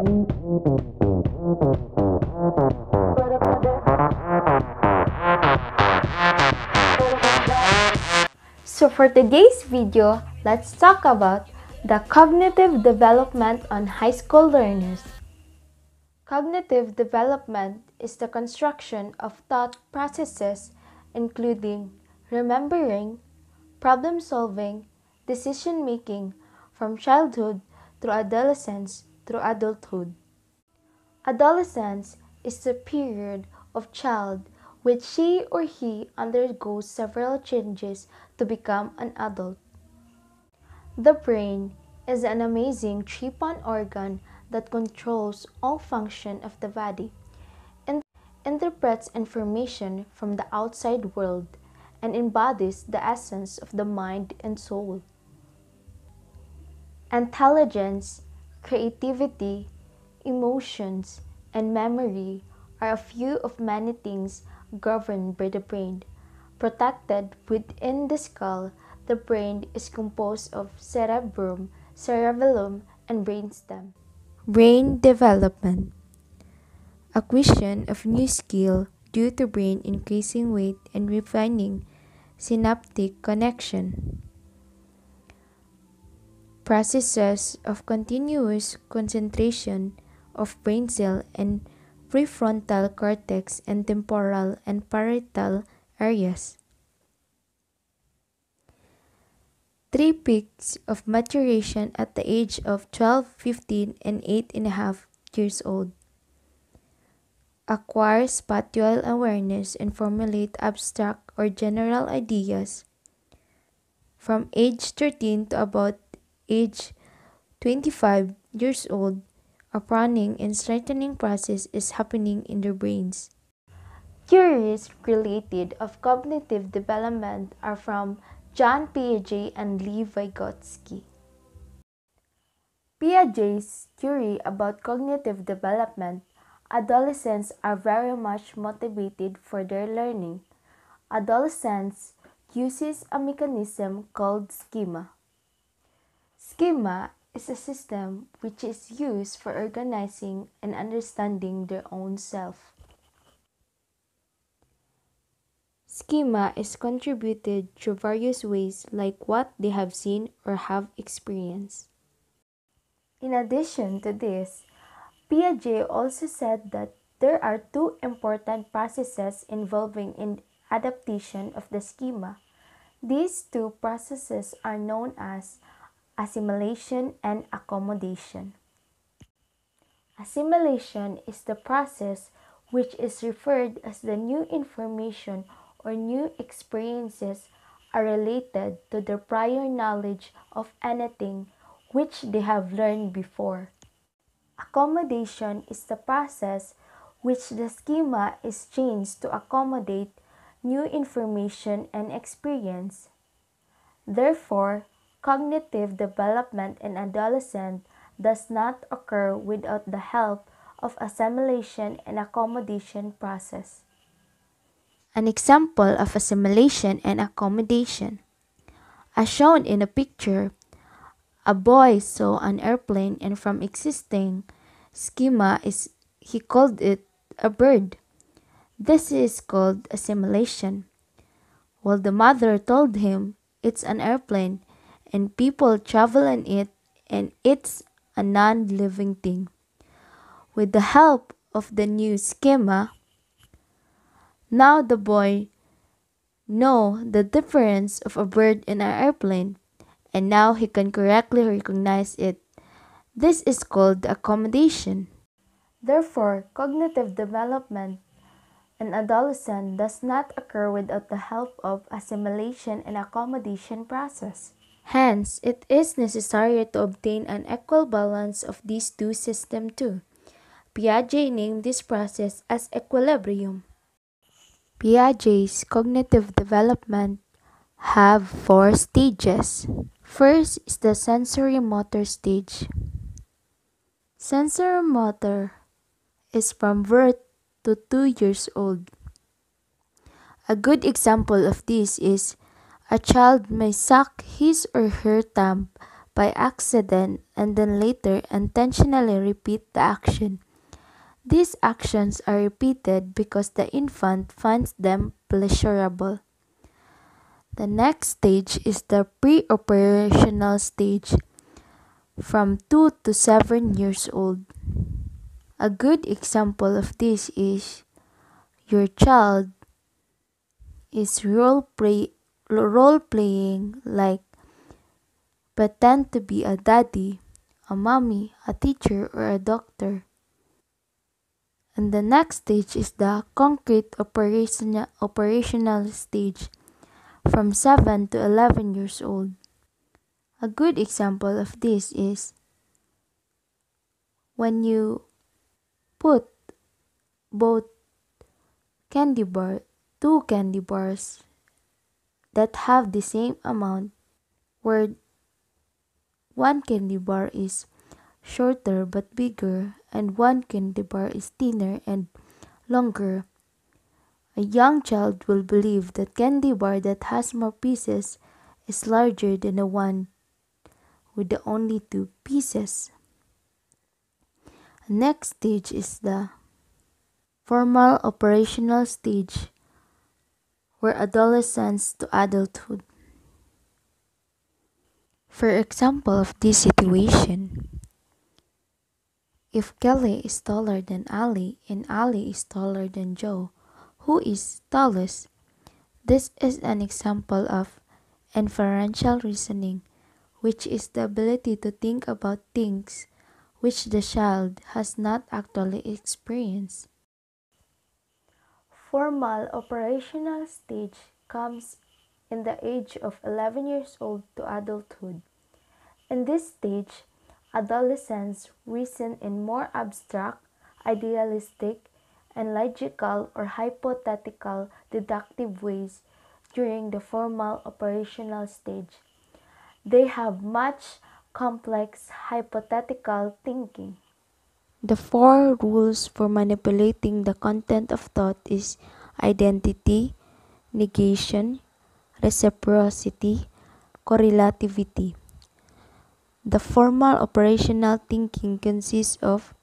So for today's video, let's talk about the cognitive development on high school learners. Cognitive development is the construction of thought processes including remembering, problem solving, decision making from childhood through adolescence through adulthood. Adolescence is the period of child which she or he undergoes several changes to become an adult. The brain is an amazing three-point organ that controls all function of the body, interprets information from the outside world, and embodies the essence of the mind and soul. Intelligence, creativity, emotions, and memory are a few of many things governed by the brain. Protected within the skull, the brain is composed of cerebrum, cerebellum, and brainstem. Brain development. Acquisition of new skill due to brain increasing weight and refining synaptic connection. Processes of continuous concentration of brain cell and prefrontal cortex and temporal and parietal areas. 3 peaks of maturation at the age of 12, 15, and 8.5 years old. Acquire spatial awareness and formulate abstract or general ideas. From age 13 to about age 25 years old, a pruning and strengthening process is happening in their brains. Theories related of cognitive development are from John Piaget and Lev Vygotsky. Piaget's theory about cognitive development: adolescents are very much motivated for their learning. Adolescence uses a mechanism called schema. Schema is a system which is used for organizing and understanding their own self. Schema is contributed through various ways like what they have seen or have experienced. In addition to this, Piaget also said that there are 2 important processes involving in adaptation of the schema. These 2 processes are known as assimilation and accommodation. Assimilation is the process which is referred as the new information or new experiences are related to their prior knowledge of anything which they have learned before. Accommodation is the process which the schema is changed to accommodate new information and experience. Therefore, cognitive development in adolescents does not occur without the help of assimilation and accommodation process. An example of assimilation and accommodation. As shown in the picture, a boy saw an airplane and from existing schema he called it a bird. This is called assimilation. While the mother told him it's an airplane and people travel in it and it's a non-living thing. With the help of the new schema, now the boy know the difference of a bird and an airplane, and now he can correctly recognize it. This is called accommodation. Therefore, cognitive development in adolescent does not occur without the help of assimilation and accommodation process. Hence, it is necessary to obtain an equal balance of these 2 systems too. Piaget named this process as equilibrium. Piaget's cognitive development have 4 stages. First is the sensory-motor stage. Sensory-motor is from birth to 2 years old. A good example of this is a child may suck his or her thumb by accident and then later intentionally repeat the action. These actions are repeated because the infant finds them pleasurable. The next stage is the pre-operational stage from 2 to 7 years old. A good example of this is your child is role playing like pretend to be a daddy, a mommy, a teacher, or a doctor. And the next stage is the concrete operational stage from 7 to 11 years old. A good example of this is when you put both candy bar, two candy bars that have the same amount, where one candy bar is shorter but bigger and one candy bar is thinner and longer. A young child will believe that candy bar that has more pieces is larger than the one with the only two pieces. Next stage is the formal operational stage, where adolescence to adulthood. For example of this situation, if Kelly is taller than Ali and Ali is taller than Joe, who is tallest? This is an example of inferential reasoning, which is the ability to think about things which the child has not actually experienced. Formal operational stage comes in the age of 11 years old to adulthood. In this stage, adolescents reason in more abstract, idealistic, and logical or hypothetical deductive ways during the formal operational stage. They have much complex hypothetical thinking. The four rules for manipulating the content of thought is identity, negation, reciprocity, correlativity. The formal operational thinking consists of